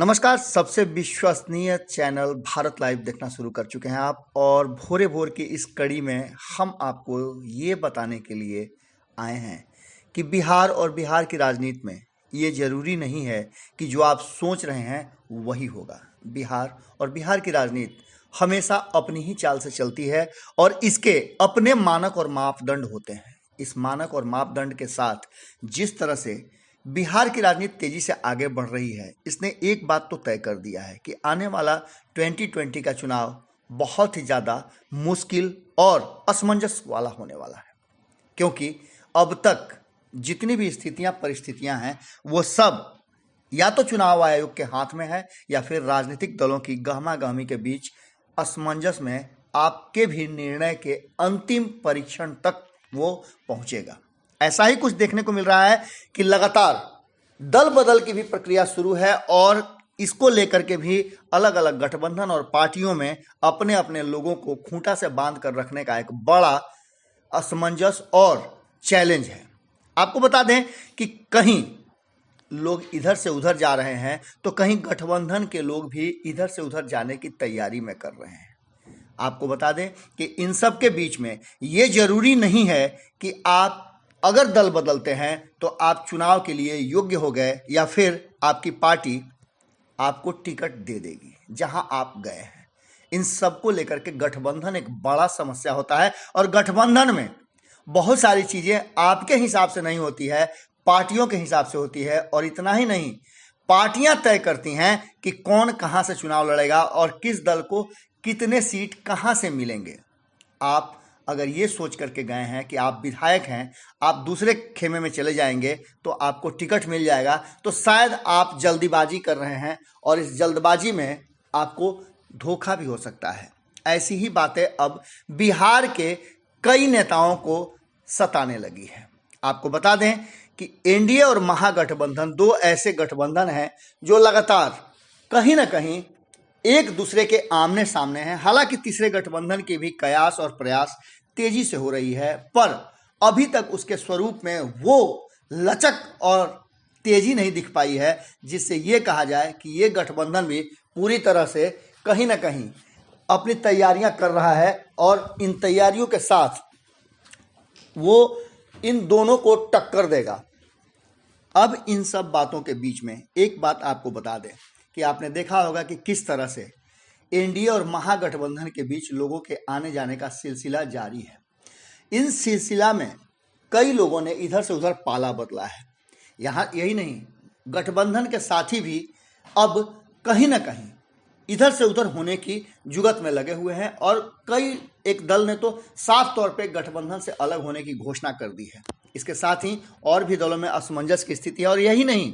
नमस्कार। सबसे विश्वसनीय चैनल भारत लाइव देखना शुरू कर चुके हैं आप, और भोरे भोर की इस कड़ी में हम आपको ये बताने के लिए आए हैं कि बिहार और बिहार की राजनीति में ये जरूरी नहीं है कि जो आप सोच रहे हैं वही होगा। बिहार और बिहार की राजनीति हमेशा अपनी ही चाल से चलती है और इसके अपने मानक और मापदंड होते हैं। इस मानक और मापदंड के साथ जिस तरह से बिहार की राजनीति तेजी से आगे बढ़ रही है, इसने एक बात तो तय कर दिया है कि आने वाला 2020 का चुनाव बहुत ही ज़्यादा मुश्किल और असमंजस वाला होने वाला है, क्योंकि अब तक जितनी भी स्थितियां परिस्थितियां हैं वो सब या तो चुनाव आयोग के हाथ में है या फिर राजनीतिक दलों की गहमा गहमी के बीच असमंजस में आपके भी निर्णय के अंतिम परीक्षण तक वो पहुंचेगा। ऐसा ही कुछ देखने को मिल रहा है कि लगातार दल बदल की भी प्रक्रिया शुरू है और इसको लेकर के भी अलग अलग गठबंधन और पार्टियों में अपने अपने लोगों को खूंटा से बांध कर रखने का एक बड़ा असमंजस और चैलेंज है। आपको बता दें कि कहीं लोग इधर से उधर जा रहे हैं तो कहीं गठबंधन के लोग भी इधर से उधर जाने की तैयारी में कर रहे हैं। आपको बता दें कि इन सब के बीच में ये जरूरी नहीं है कि आप अगर दल बदलते हैं तो आप चुनाव के लिए योग्य हो गए या फिर आपकी पार्टी आपको टिकट दे देगी जहां आप गए हैं। इन सब को लेकर के गठबंधन एक बड़ा समस्या होता है और गठबंधन में बहुत सारी चीजें आपके हिसाब से नहीं होती है, पार्टियों के हिसाब से होती है। और इतना ही नहीं, पार्टियां तय करती हैं कि कौन कहां से चुनाव लड़ेगा और किस दल को कितने सीट कहां से मिलेंगे। आप अगर ये सोच करके गए हैं कि आप विधायक हैं, आप दूसरे खेमे में चले जाएंगे तो आपको टिकट मिल जाएगा, तो शायद आप जल्दीबाजी कर रहे हैं और इस जल्दबाजी में आपको धोखा भी हो सकता है। ऐसी ही बातें अब बिहार के कई नेताओं को सताने लगी है। आपको बता दें कि एनडीए और महागठबंधन दो ऐसे गठबंधन हैं जो लगातार कहीं ना कहीं एक दूसरे के आमने सामने हैं। हालांकि तीसरे गठबंधन की भी कयास और प्रयास तेजी से हो रही है, पर अभी तक उसके स्वरूप में वो लचक और तेजी नहीं दिख पाई है जिससे ये कहा जाए कि ये गठबंधन भी पूरी तरह से कहीं ना कहीं अपनी तैयारियां कर रहा है और इन तैयारियों के साथ वो इन दोनों को टक्कर देगा। अब इन सब बातों के बीच में एक बात आपको बता दें कि आपने देखा होगा कि किस तरह से एनडीए और महागठबंधन के बीच लोगों के आने जाने का सिलसिला जारी है। इन सिलसिला में कई लोगों ने इधर से उधर पाला बदला है। यहाँ यही नहीं, गठबंधन के साथी भी अब कहीं ना कहीं इधर से उधर होने की जुगत में लगे हुए हैं और कई एक दल ने तो साफ तौर पे गठबंधन से अलग होने की घोषणा कर दी है। इसके साथ ही और भी दलों में असमंजस की स्थिति है। और यही नहीं,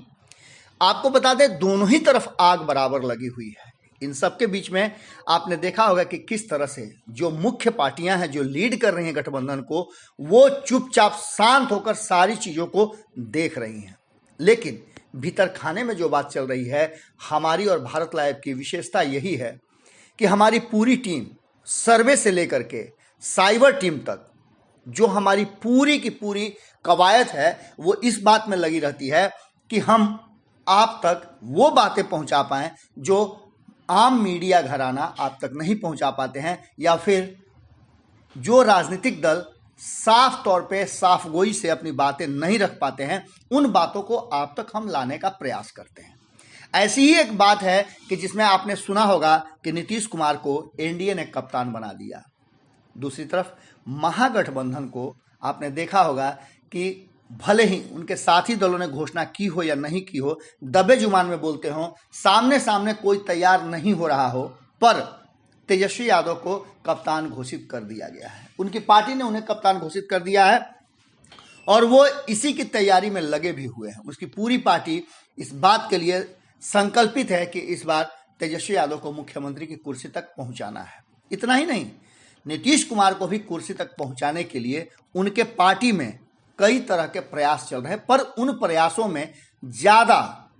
आपको बता दें दोनों ही तरफ आग बराबर लगी हुई है। इन सब के बीच में आपने देखा होगा कि किस तरह से जो मुख्य पार्टियां हैं जो लीड कर रही हैं गठबंधन को, वो चुपचाप शांत होकर सारी चीजों को देख रही हैं। लेकिन भीतर खाने में जो बात चल रही है, हमारी और भारत लाइव की विशेषता यही है कि हमारी पूरी टीम सर्वे से लेकर के साइबर टीम तक जो हमारी पूरी की पूरी कवायद है वो इस बात में लगी रहती है कि हम आप तक वो बातें पहुंचा पाएं जो आम मीडिया घराना आप तक नहीं पहुंचा पाते हैं, या फिर जो राजनीतिक दल साफ तौर पे साफ गोई से अपनी बातें नहीं रख पाते हैं, उन बातों को आप तक हम लाने का प्रयास करते हैं। ऐसी ही एक बात है कि जिसमें आपने सुना होगा कि नीतीश कुमार को एनडीए ने कप्तान बना दिया। दूसरी तरफ महागठबंधन को आपने देखा होगा कि भले ही उनके साथी दलों ने घोषणा की हो या नहीं की हो, दबे जुबान में बोलते हो, सामने सामने कोई तैयार नहीं हो रहा हो, पर तेजस्वी यादव को कप्तान घोषित कर दिया गया है। उनकी पार्टी ने उन्हें कप्तान घोषित कर दिया है और वो इसी की तैयारी में लगे भी हुए हैं। उसकी पूरी पार्टी इस बात के लिए संकल्पित है कि इस बार तेजस्वी यादव को मुख्यमंत्री की कुर्सी तक पहुंचाना है। इतना ही नहीं, नीतीश कुमार को भी कुर्सी तक पहुंचाने के लिए उनके पार्टी में कई तरह के प्रयास चल रहे हैं, पर उन प्रयासों में ज्यादा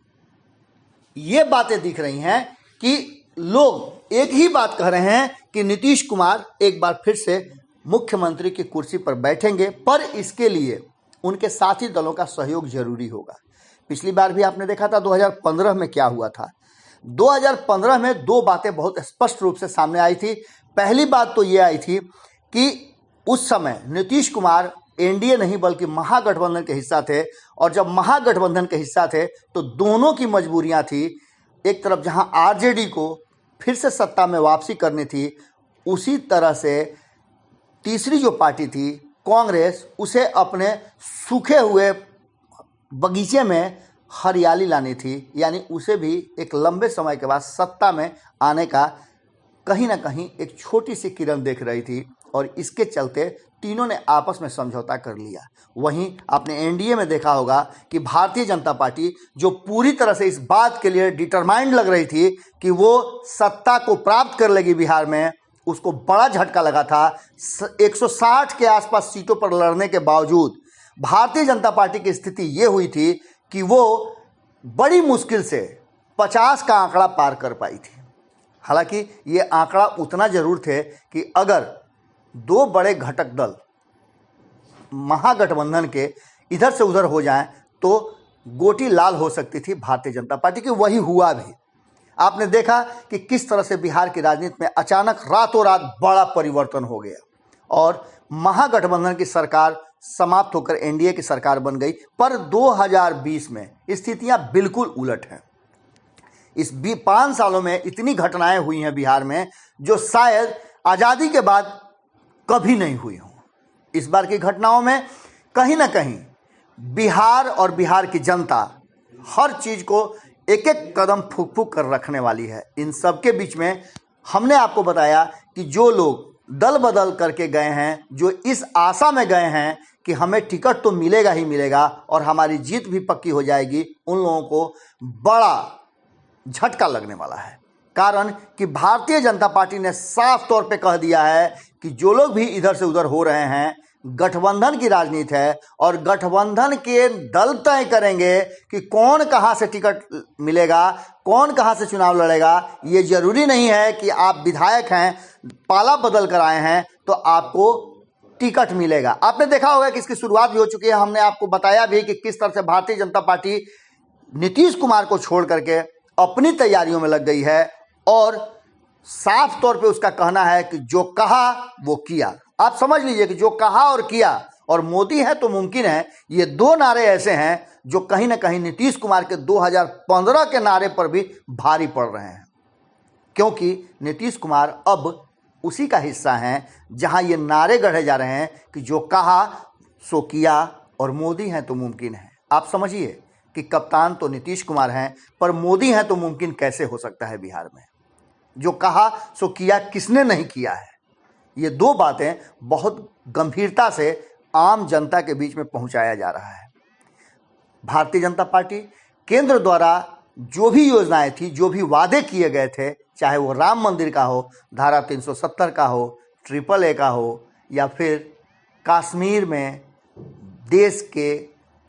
ये बातें दिख रही हैं कि लोग एक ही बात कह रहे हैं कि नीतीश कुमार एक बार फिर से मुख्यमंत्री की कुर्सी पर बैठेंगे, पर इसके लिए उनके साथी दलों का सहयोग जरूरी होगा। पिछली बार भी आपने देखा था 2015 में क्या हुआ था। 2015 में दो बातें बहुत स्पष्ट रूप से सामने आई थी। पहली बात तो ये आई थी कि उस समय नीतीश कुमार एनडीए नहीं बल्कि महागठबंधन के हिस्सा थे, और जब महागठबंधन के हिस्सा थे तो दोनों की मजबूरियां थी। एक तरफ जहां आरजेडी को फिर से सत्ता में वापसी करनी थी, उसी तरह से तीसरी जो पार्टी थी कांग्रेस, उसे अपने सूखे हुए बगीचे में हरियाली लानी थी, यानी उसे भी एक लंबे समय के बाद सत्ता में आने का कहीं ना कहीं एक छोटी सी किरण देख रही थी, और इसके चलते तीनों ने आपस में समझौता कर लिया। वहीं आपने एनडीए में देखा होगा कि भारतीय जनता पार्टी जो पूरी तरह से इस बात के लिए डिटरमाइंड लग रही थी कि वो सत्ता को प्राप्त कर लेगी बिहार में, उसको बड़ा झटका लगा था। 160 के आसपास सीटों पर लड़ने के बावजूद भारतीय जनता पार्टी की स्थिति ये हुई थी कि वो बड़ी मुश्किल से 50 का आंकड़ा पार कर पाई थी। हालांकि ये आंकड़ा उतना जरूर थे कि अगर दो बड़े घटक दल महागठबंधन के इधर से उधर हो जाएं तो गोटी लाल हो सकती थी भारतीय जनता पार्टी की। वही हुआ भी। आपने देखा कि किस तरह से बिहार की राजनीति में अचानक रातों रात बड़ा परिवर्तन हो गया और महागठबंधन की सरकार समाप्त होकर एनडीए की सरकार बन गई। पर 2020 में स्थितियां बिल्कुल उलट हैं। इस 5 सालों में इतनी घटनाएं हुई हैं बिहार में जो शायद आज़ादी के बाद कभी नहीं हुई हों। इस बार की घटनाओं में कहीं ना कहीं बिहार और बिहार की जनता हर चीज़ को एक एक कदम फूक फूक कर रखने वाली है। इन सब के बीच में हमने आपको बताया कि जो लोग दल बदल करके गए हैं, जो इस आशा में गए हैं कि हमें टिकट तो मिलेगा ही मिलेगा और हमारी जीत भी पक्की हो जाएगी, उन लोगों को बड़ा झटका लगने वाला है। कारण कि भारतीय जनता पार्टी ने साफ तौर पे कह दिया है कि जो लोग भी इधर से उधर हो रहे हैं, गठबंधन की राजनीति है और गठबंधन के दल तय करेंगे कि कौन कहां से टिकट मिलेगा, कौन कहां से चुनाव लड़ेगा। ये जरूरी नहीं है कि आप विधायक हैं, पाला बदल कर आए हैं तो आपको टिकट मिलेगा। आपने देखा होगा कि इसकी शुरुआत भी हो चुकी है। हमने आपको बताया भी कि किस तरह से भारतीय जनता पार्टी नीतीश कुमार को छोड़ करके अपनी तैयारियों में लग गई है और साफ तौर पे उसका कहना है कि जो कहा वो किया। आप समझ लीजिए कि जो कहा और किया और मोदी है तो मुमकिन है, ये दो नारे ऐसे हैं जो कहीं ना कहीं नीतीश कुमार के 2015 के नारे पर भी भारी पड़ रहे हैं, क्योंकि नीतीश कुमार अब उसी का हिस्सा हैं जहां ये नारे गढ़े जा रहे हैं कि जो कहा सो किया और मोदी है तो मुमकिन है। आप समझिए कि कप्तान तो नीतीश कुमार हैं, पर मोदी हैं तो मुमकिन कैसे हो सकता है बिहार में। जो कहा सो किया किसने नहीं किया है। ये दो बातें बहुत गंभीरता से आम जनता के बीच में पहुंचाया जा रहा है। भारतीय जनता पार्टी केंद्र द्वारा जो भी योजनाएं थी, जो भी वादे किए गए थे, चाहे वो राम मंदिर का हो, धारा 370 का हो, AAA का हो, या फिर कश्मीर में देश के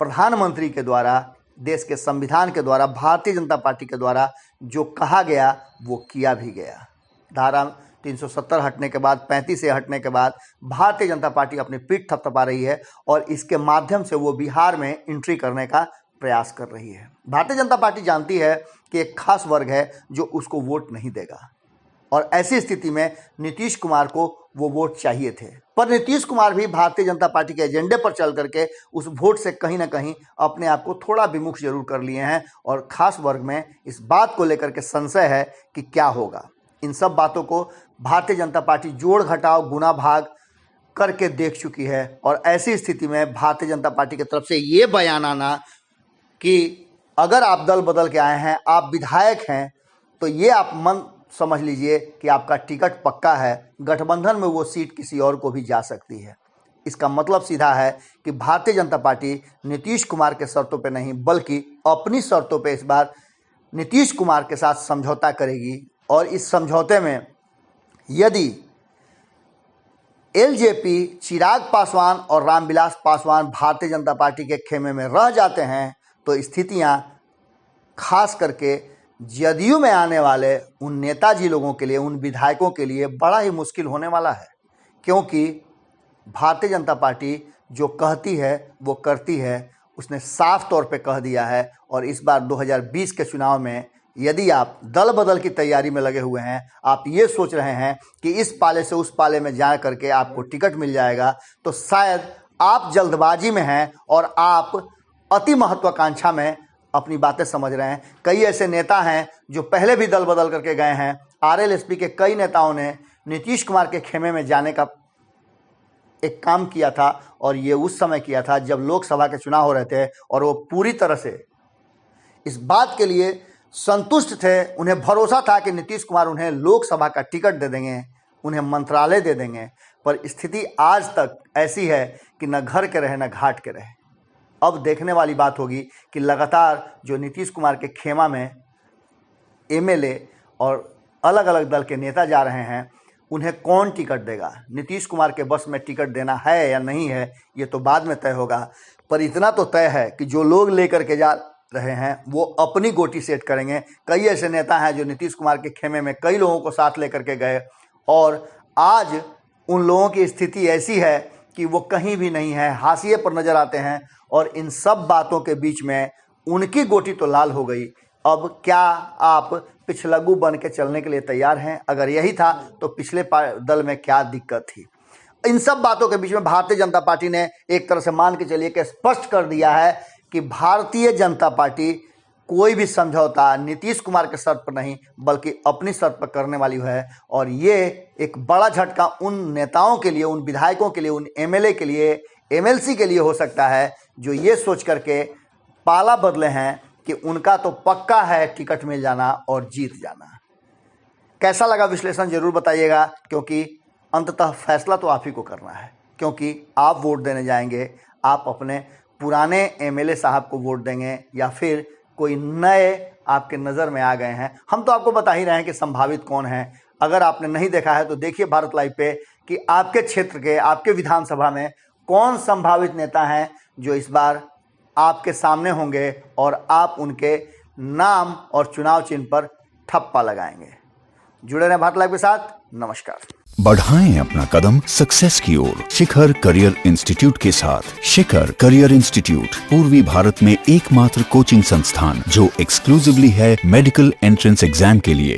प्रधानमंत्री के द्वारा, देश के संविधान के द्वारा, भारतीय जनता पार्टी के द्वारा जो कहा गया वो किया भी गया। धारा 370 हटने के बाद, 35 से हटने के बाद भारतीय जनता पार्टी अपनी पीठ थपथपा रही है और इसके माध्यम से वो बिहार में एंट्री करने का प्रयास कर रही है। भारतीय जनता पार्टी जानती है कि एक खास वर्ग है जो उसको वोट नहीं देगा, और ऐसी स्थिति में नीतीश कुमार को वो वोट चाहिए थे। पर नीतीश कुमार भी भारतीय जनता पार्टी के एजेंडे पर चल करके उस वोट से कहीं ना कहीं अपने आप को थोड़ा विमुख जरूर कर लिए हैं, और खास वर्ग में इस बात को लेकर के संशय है कि क्या होगा। इन सब बातों को भारतीय जनता पार्टी जोड़ घटाव गुना भाग करके देख चुकी है, और ऐसी स्थिति में भारतीय जनता पार्टी की तरफ से ये बयान आना कि अगर आप दल बदल के आए हैं, आप विधायक हैं, तो ये आप मन समझ लीजिए कि आपका टिकट पक्का है। गठबंधन में वो सीट किसी और को भी जा सकती है। इसका मतलब सीधा है कि भारतीय जनता पार्टी नीतीश कुमार के शर्तों पे नहीं बल्कि अपनी शर्तों पे इस बार नीतीश कुमार के साथ समझौता करेगी, और इस समझौते में यदि एलजेपी, चिराग पासवान और रामविलास पासवान भारतीय जनता पार्टी के खेमे में रह जाते हैं तो स्थितियां खास करके जदयू में आने वाले उन नेताजी लोगों के लिए, उन विधायकों के लिए बड़ा ही मुश्किल होने वाला है। क्योंकि भारतीय जनता पार्टी जो कहती है वो करती है। उसने साफ तौर पे कह दिया है, और इस बार 2020 के चुनाव में यदि आप दल बदल की तैयारी में लगे हुए हैं, आप ये सोच रहे हैं कि इस पाले से उस पाले में जा करके आपको टिकट मिल जाएगा, तो शायद आप जल्दबाजी में हैं और आप अति महत्वाकांक्षा में अपनी बातें समझ रहे हैं। कई ऐसे नेता हैं जो पहले भी दल बदल करके गए हैं। आरएलएसपी के कई नेताओं ने नीतीश कुमार के खेमे में जाने का एक काम किया था, और ये उस समय किया था जब लोकसभा के चुनाव हो रहे थे, और वो पूरी तरह से इस बात के लिए संतुष्ट थे, उन्हें भरोसा था कि नीतीश कुमार उन्हें लोकसभा का टिकट दे देंगे, उन्हें मंत्रालय दे देंगे। पर स्थिति आज तक ऐसी है कि न घर के रहे न घाट के रहे। अब देखने वाली बात होगी कि लगातार जो नीतीश कुमार के खेमा में एमएलए और अलग अलग दल के नेता जा रहे हैं, उन्हें कौन टिकट देगा। नीतीश कुमार के बस में टिकट देना है या नहीं है, ये तो बाद में तय होगा। पर इतना तो तय है कि जो लोग लेकर के जा रहे हैं वो अपनी गोटी सेट करेंगे। कई ऐसे नेता हैं जो नीतीश कुमार के खेमे में कई लोगों को साथ लेकर के गए, और आज उन लोगों की स्थिति ऐसी है कि वो कहीं भी नहीं है, हाशिए पर नजर आते हैं। और इन सब बातों के बीच में उनकी गोटी तो लाल हो गई। अब क्या आप पिछलग्गू बन के चलने के लिए तैयार हैं? अगर यही था तो पिछले दल में क्या दिक्कत थी? इन सब बातों के बीच में भारतीय जनता पार्टी ने एक तरह से मान के चलिए कि स्पष्ट कर दिया है कि भारतीय जनता पार्टी कोई भी समझौता नीतीश कुमार के शर्त पर नहीं बल्कि अपनी शर्त पर करने वाली है। और ये एक बड़ा झटका उन नेताओं के लिए, उन विधायकों के लिए, उन एमएलए के लिए, एमएलसी के लिए हो सकता है जो ये सोच करके पाला बदले हैं कि उनका तो पक्का है टिकट मिल जाना और जीत जाना। कैसा लगा विश्लेषण जरूर बताइएगा, क्योंकि अंततः फैसला तो आप ही को करना है, क्योंकि आप वोट देने जाएंगे। आप अपने पुराने एमएलए साहब को वोट देंगे या फिर कोई नए आपके नज़र में आ गए हैं। हम तो आपको बता ही रहे हैं कि संभावित कौन है। अगर आपने नहीं देखा है तो देखिए भारत लाइव पे कि आपके क्षेत्र के, आपके विधानसभा में कौन संभावित नेता हैं जो इस बार आपके सामने होंगे और आप उनके नाम और चुनाव चिन्ह पर ठप्पा लगाएंगे। जुड़े रहें भारत लाइव के साथ। नमस्कार। बढ़ाएं अपना कदम सक्सेस की ओर शिखर करियर इंस्टीट्यूट के साथ। शिखर करियर इंस्टीट्यूट पूर्वी भारत में एकमात्र कोचिंग संस्थान जो एक्सक्लूसिवली है मेडिकल एंट्रेंस एग्जाम के लिए।